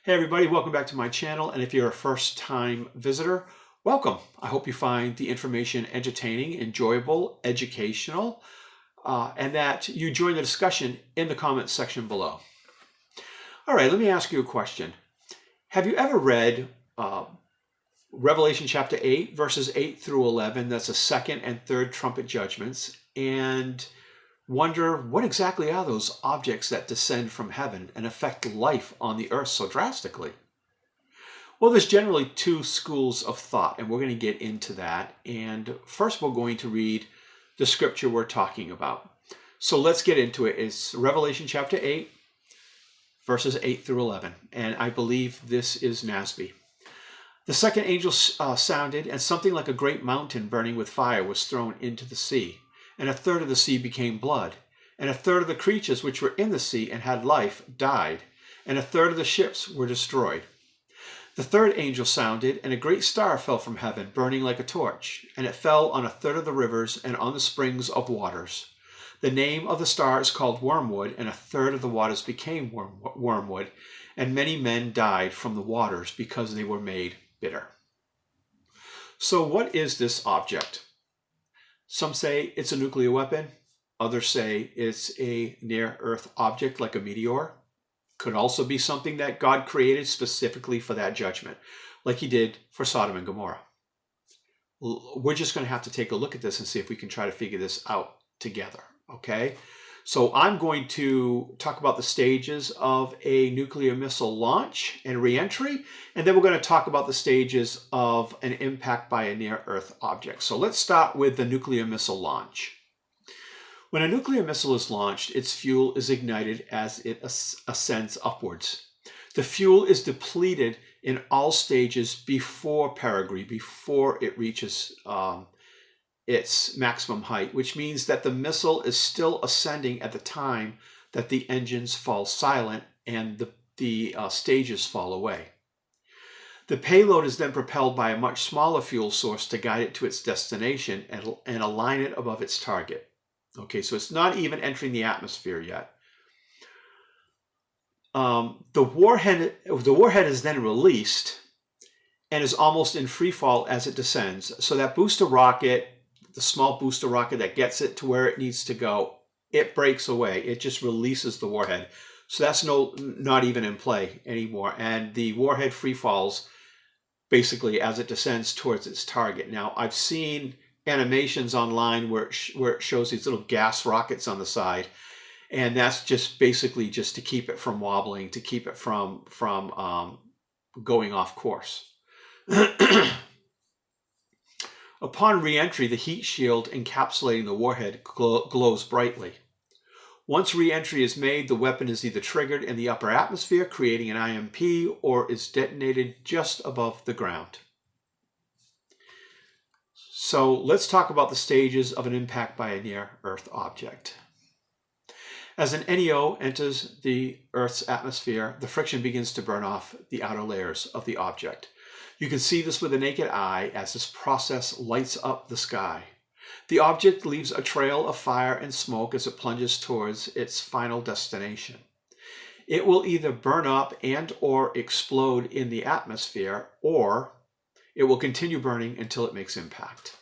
Hey everybody, welcome back to my channel, and if you're a first-time visitor, welcome. I hope you find the information entertaining, enjoyable, educational, and that you join the discussion in the comments section below. All right, let me ask you a question. Have you ever read Revelation chapter 8, verses 8 through 11, that's the second and third trumpet judgments, and wonder what exactly are those objects that descend from heaven and affect life on the earth so drastically? Well, there's generally two schools of thought, and we're going to get into that. And first, we're going to read the scripture we're talking about. So let's get into it. It's Revelation chapter 8, verses 8 through 11. And I believe this is NASB. The second angel sounded, and something like a great mountain burning with fire was thrown into the sea. And a third of the sea became blood. And a third of the creatures which were in the sea and had life died. And a third of the ships were destroyed. The third angel sounded, and a great star fell from heaven, burning like a torch. And it fell on a third of the rivers and on the springs of waters. The name of the star is called Wormwood, and a third of the waters became wormwood. And many men died from the waters because they were made bitter. So what is this object? Some say it's a nuclear weapon. Others say it's a near-Earth object like a meteor. Could also be something that God created specifically for that judgment, like he did for Sodom and Gomorrah. We're just going to have to take a look at this and see if we can try to figure this out together, okay? So I'm going to talk about the stages of a nuclear missile launch and reentry, and then we're going to talk about the stages of an impact by a near-Earth object. So let's start with the nuclear missile launch. When a nuclear missile is launched, its fuel is ignited as it ascends upwards. The fuel is depleted in all stages before perigee, before it reaches its maximum height, which means that the missile is still ascending at the time that the engines fall silent and the stages fall away. The payload is then propelled by a much smaller fuel source to guide it to its destination and align it above its target. Okay, so it's not even entering the atmosphere yet. The warhead is then released and is almost in free fall as it descends. So that booster rocket, the small booster rocket that gets it to where it needs to go, it breaks away. It just releases the warhead. So that's not even in play anymore. And the warhead free falls basically as it descends towards its target. Now, I've seen animations online where it shows these little gas rockets on the side. And that's just basically just to keep it from wobbling, to keep it from going off course. Upon re-entry, the heat shield encapsulating the warhead glows brightly. Once re-entry is made, the weapon is either triggered in the upper atmosphere, creating an IMP, or is detonated just above the ground. So let's talk about the stages of an impact by a near-Earth object. As an NEO enters the Earth's atmosphere, the friction begins to burn off the outer layers of the object. You can see this with the naked eye as this process lights up the sky. The object leaves a trail of fire and smoke as it plunges towards its final destination. It will either burn up and or explode in the atmosphere, or it will continue burning until it makes impact.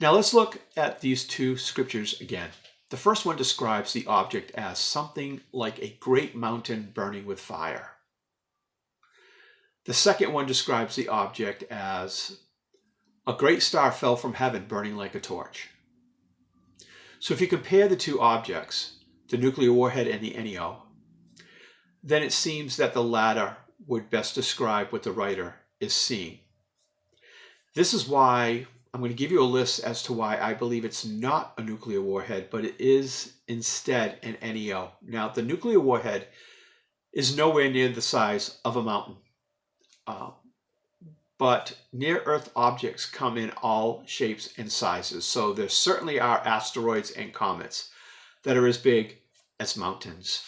Now let's look at these two scriptures again. The first one describes the object as something like a great mountain burning with fire. The second one describes the object as a great star fell from heaven burning like a torch. So if you compare the two objects, the nuclear warhead and the NEO, then it seems that the latter would best describe what the writer is seeing. This is why I'm going to give you a list as to why I believe it's not a nuclear warhead, but it is instead an NEO. Now, the nuclear warhead is nowhere near the size of a mountain. But near-Earth objects come in all shapes and sizes. So there certainly are asteroids and comets that are as big as mountains.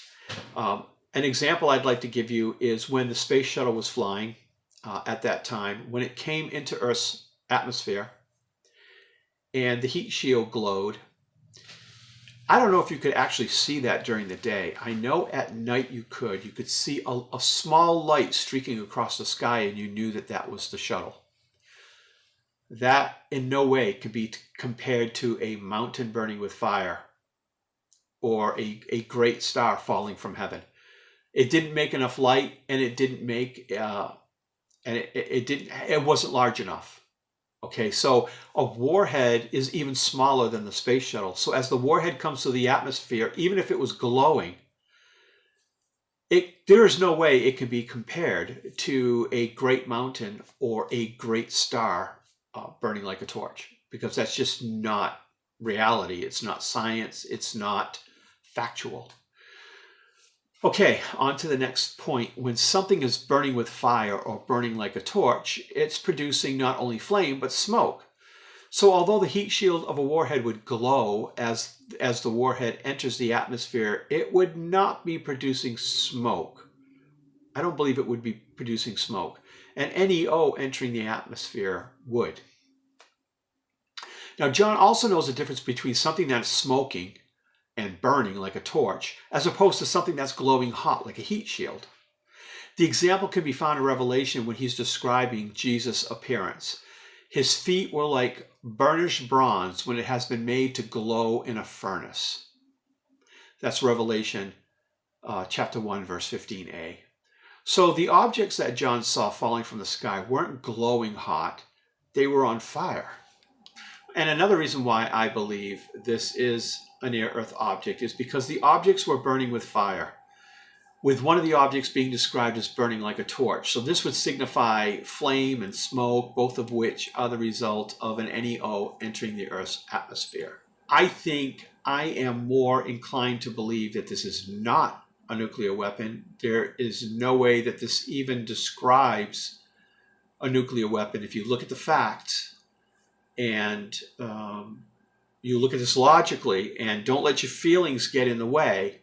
An example I'd like to give you is when the space shuttle was flying at that time, when it came into Earth's atmosphere and the heat shield glowed, I don't know if you could actually see that during the day. I know at night you could. You could see a small light streaking across the sky, and you knew that that was the shuttle. That in no way could be compared to a mountain burning with fire or a great star falling from heaven. It didn't make enough light, and it didn't make, it wasn't large enough. Okay, so a warhead is even smaller than the space shuttle. So as the warhead comes to the atmosphere, even if it was glowing, there is no way it can be compared to a great mountain or a great star burning like a torch, because that's just not reality. It's not science. It's not factual. Okay, on to the next point. When something is burning with fire or burning like a torch, it's producing not only flame, but smoke. So although the heat shield of a warhead would glow as the warhead enters the atmosphere, it would not be producing smoke. I don't believe it would be producing smoke. An NEO entering the atmosphere would. Now, John also knows the difference between something that's smoking and burning like a torch, as opposed to something that's glowing hot like a heat shield. The example can be found in Revelation when he's describing Jesus' appearance. His feet were like burnished bronze when it has been made to glow in a furnace. That's Revelation chapter 1, verse 15a. So the objects that John saw falling from the sky weren't glowing hot, they were on fire. And another reason why I believe this is a near-Earth object is because the objects were burning with fire, with one of the objects being described as burning like a torch. So this would signify flame and smoke, both of which are the result of an NEO entering the Earth's atmosphere. I think I am more inclined to believe that this is not a nuclear weapon. There is no way that this even describes a nuclear weapon. If you look at the facts, and you look at this logically, and don't let your feelings get in the way,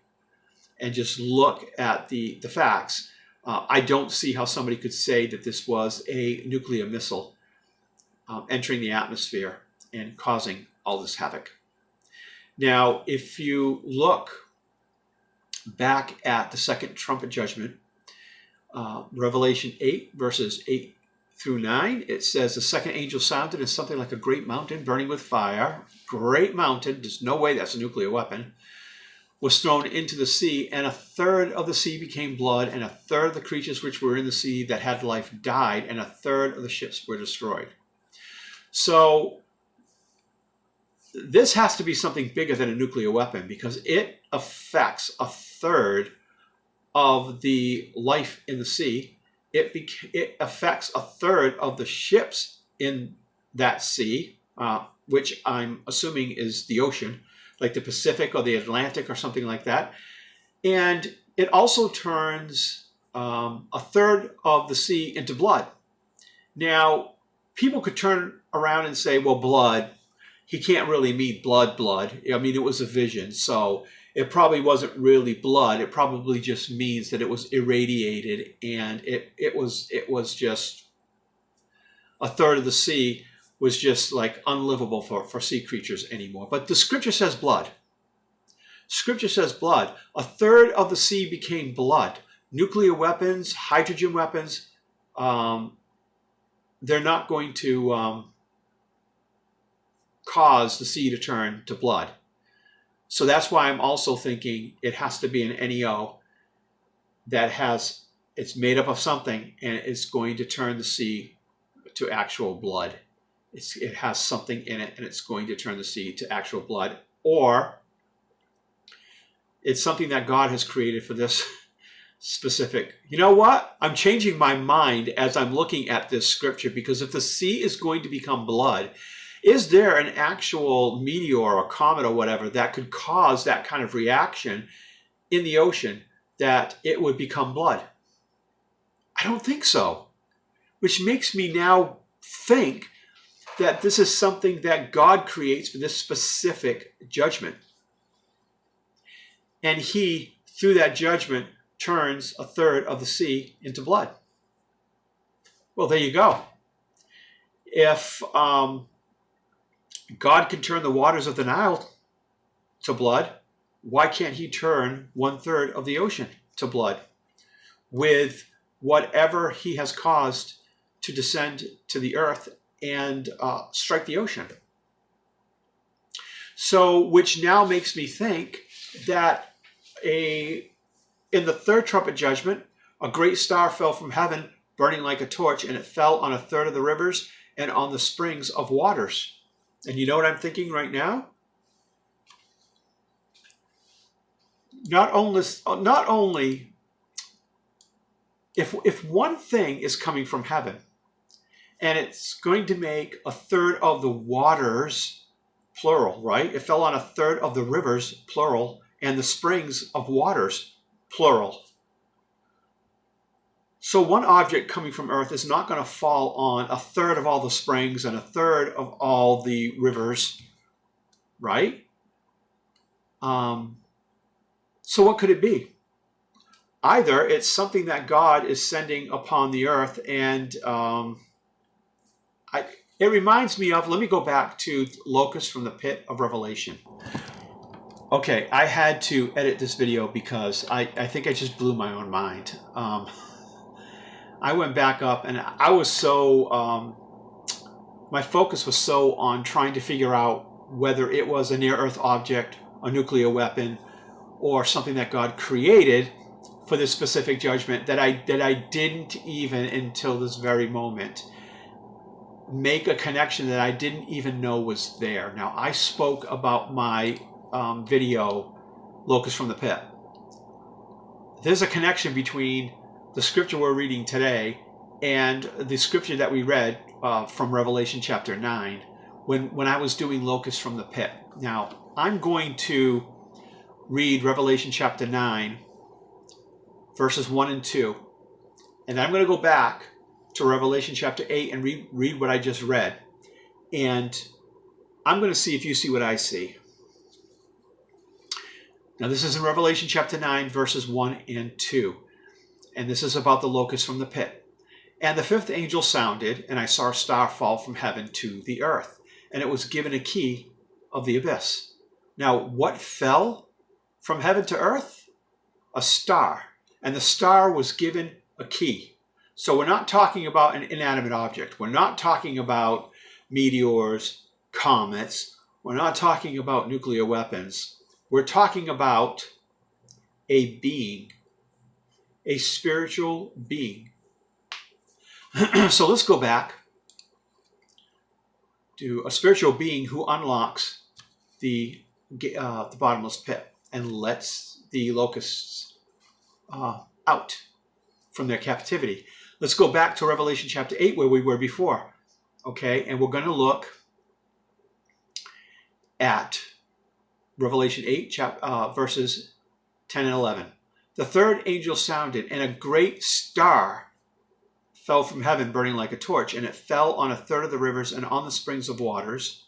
and just look at the facts, I don't see how somebody could say that this was a nuclear missile entering the atmosphere and causing all this havoc. Now, if you look back at the second trumpet judgment, Revelation 8, verses 8 through 9, it says, the second angel sounded, and something like a great mountain burning with fire, great mountain, there's no way that's a nuclear weapon, was thrown into the sea, and a third of the sea became blood, and a third of the creatures which were in the sea that had life died, and a third of the ships were destroyed. So this has to be something bigger than a nuclear weapon, because it affects a third of the life in the sea. It affects a third of the ships in that sea, which I'm assuming is the ocean, like the Pacific or the Atlantic or something like that. And it also turns a third of the sea into blood. Now, people could turn around and say, well, blood, he can't really mean blood. I mean, it was a vision, so it probably wasn't really blood. It probably just means that it was irradiated, and it was just a third of the sea was just like unlivable for sea creatures anymore. But the scripture says blood. Scripture says blood. A third of the sea became blood. Nuclear weapons, hydrogen weapons, they're not going to cause the sea to turn to blood. So that's why I'm also thinking it has to be an NEO that it's made up of something, and it's going to turn the sea to actual blood. It has something in it, and it's going to turn the sea to actual blood. Or it's something that God has created for this specific. You know what? I'm changing my mind as I'm looking at this scripture, because if the sea is going to become blood, is there an actual meteor or comet or whatever that could cause that kind of reaction in the ocean that it would become blood? I don't think so. Which makes me now think that this is something that God creates for this specific judgment. And he, through that judgment, turns a third of the sea into blood. Well, there you go. If God can turn the waters of the Nile to blood, why can't he turn 1/3 of the ocean to blood with whatever he has caused to descend to the earth and strike the ocean? So, which now makes me think that in the third trumpet judgment, a great star fell from heaven, burning like a torch, and it fell on 1/3 of the rivers and on the springs of waters. And you know what I'm thinking right now? Not only if one thing is coming from heaven and it's going to make 1/3 of the waters, plural, right? It fell on 1/3 of the rivers, plural, and the springs of waters, plural. So one object coming from earth is not going to fall on 1/3 of all the springs and 1/3 of all the rivers, right? So what could it be? Either it's something that God is sending upon the earth, and it reminds me of, let me go back to locusts from the pit of Revelation. Okay, I had to edit this video because I think I just blew my own mind. I went back up and I was so, my focus was so on trying to figure out whether it was a near-Earth object, a nuclear weapon, or something that God created for this specific judgment that I didn't even, until this very moment, make a connection that I didn't even know was there. Now, I spoke about my video, Locust from the Pit. There's a connection between the scripture we're reading today and the scripture that we read from Revelation chapter 9 when I was doing Locust from the Pit. Now, I'm going to read Revelation chapter 9, verses 1 and 2. And I'm going to go back to Revelation chapter 8 and read what I just read. And I'm going to see if you see what I see. Now, this is in Revelation chapter 9, verses 1 and 2. And this is about the locust from the pit. And the fifth angel sounded, and I saw a star fall from heaven to the earth. And it was given a key of the abyss. Now, what fell from heaven to earth? A star. And the star was given a key. So we're not talking about an inanimate object. We're not talking about meteors, comets. We're not talking about nuclear weapons. We're talking about a being, a spiritual being. So let's go back to a spiritual being who unlocks the bottomless pit and lets the locusts out from their captivity. Let's go back to Revelation chapter 8 where we were before. Okay, and we're going to look at Revelation 8, verses 10 and 11. The third angel sounded, and a great star fell from heaven, burning like a torch, and it fell on 1/3 of the rivers and on the springs of waters.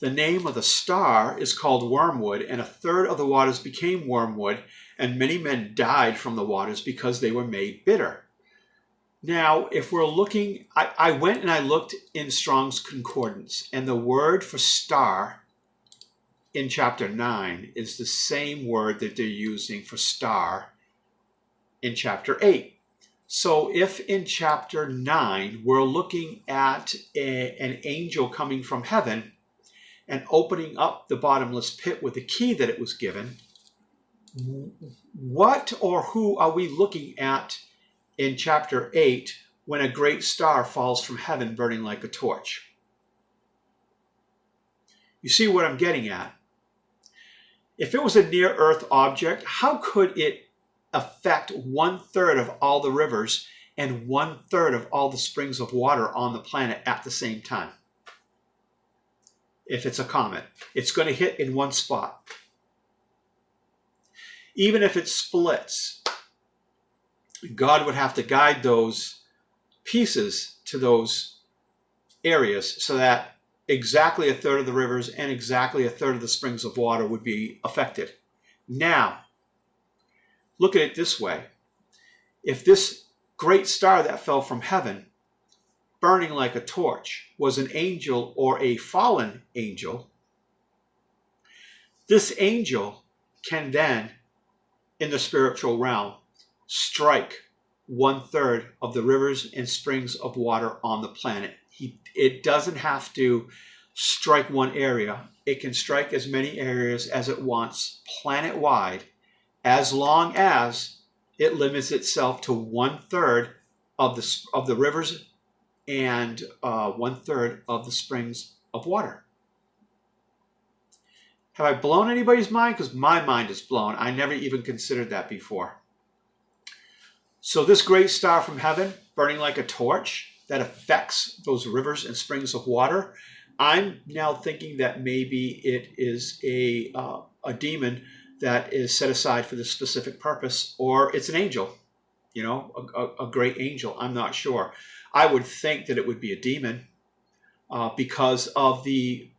The name of the star is called Wormwood, and 1/3 of the waters became wormwood, and many men died from the waters because they were made bitter. Now, if we're looking, I went and I looked in Strong's Concordance, and the word for star in chapter 9 is the same word that they're using for star in chapter 8. So if in chapter 9 we're looking at an angel coming from heaven and opening up the bottomless pit with the key that it was given, what or who are we looking at in chapter 8 when a great star falls from heaven burning like a torch? You see what I'm getting at? If it was a near-Earth object, how could it affect 1/3 of all the rivers and 1/3 of all the springs of water on the planet at the same time? If it's a comet, it's going to hit in one spot. Even if it splits, God would have to guide those pieces to those areas so that exactly 1/3 of the rivers and exactly 1/3 of the springs of water would be affected. Now, look at it this way. If this great star that fell from heaven, burning like a torch, was an angel or a fallen angel, this angel can then, in the spiritual realm, strike 1/3 of the rivers and springs of water on the planet. It doesn't have to strike one area. It can strike as many areas as it wants planet-wide, as long as it limits itself to 1/3 of the rivers and 1/3 of the springs of water. Have I blown anybody's mind? Because my mind is blown. I never even considered that before. So this great star from heaven, burning like a torch, that affects those rivers and springs of water, I'm now thinking that maybe it is a demon that is set aside for this specific purpose, or it's an angel, you know, a great angel. I'm not sure. I would think that it would be a demon because of it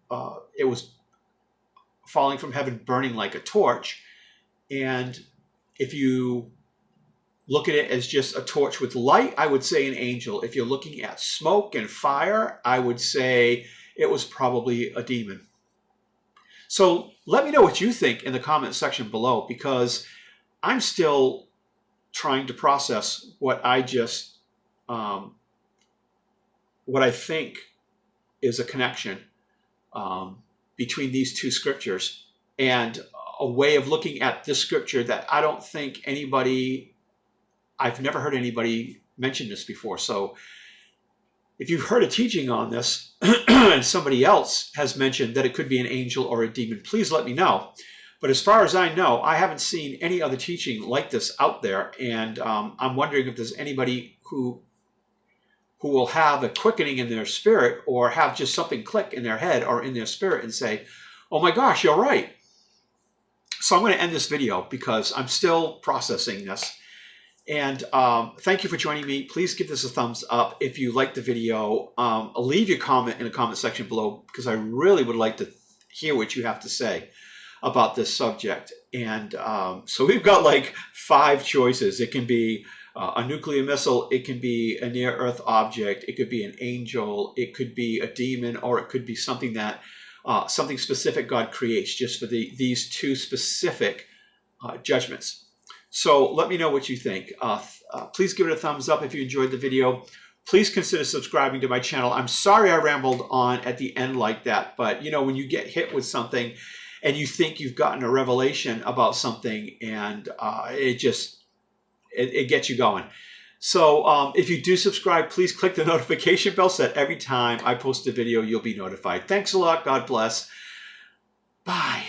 was falling from heaven, burning like a torch. And if you look at it as just a torch with light, I would say an angel. If you're looking at smoke and fire, I would say it was probably a demon. So let me know what you think in the comment section below, because I'm still trying to process what I just, what I think is a connection between these two scriptures, and a way of looking at this scripture that I don't think I've never heard anybody mention this before. So if you've heard a teaching on this and somebody else has mentioned that it could be an angel or a demon, please let me know. But as far as I know, I haven't seen any other teaching like this out there. And I'm wondering if there's anybody who will have a quickening in their spirit, or have just something click in their head or in their spirit and say, oh my gosh, you're right. So I'm going to end this video because I'm still processing this. And thank you for joining me. Please give this a thumbs up if you liked the video. Leave your comment in the comment section below, because I really would like to hear what you have to say about this subject. And so we've got like 5 choices. It can be a nuclear missile, it can be a near-Earth object, it could be an angel, it could be a demon, or it could be something that something specific God creates just for these 2 specific judgments. So let me know what you think. Please give it a thumbs up if you enjoyed the video. Please consider subscribing to my channel. I'm sorry I rambled on at the end like that, but you know, when you get hit with something and you think you've gotten a revelation about something, and it gets you going. So if you do subscribe, please click the notification bell so that every time I post a video, you'll be notified. Thanks a lot. God bless. Bye.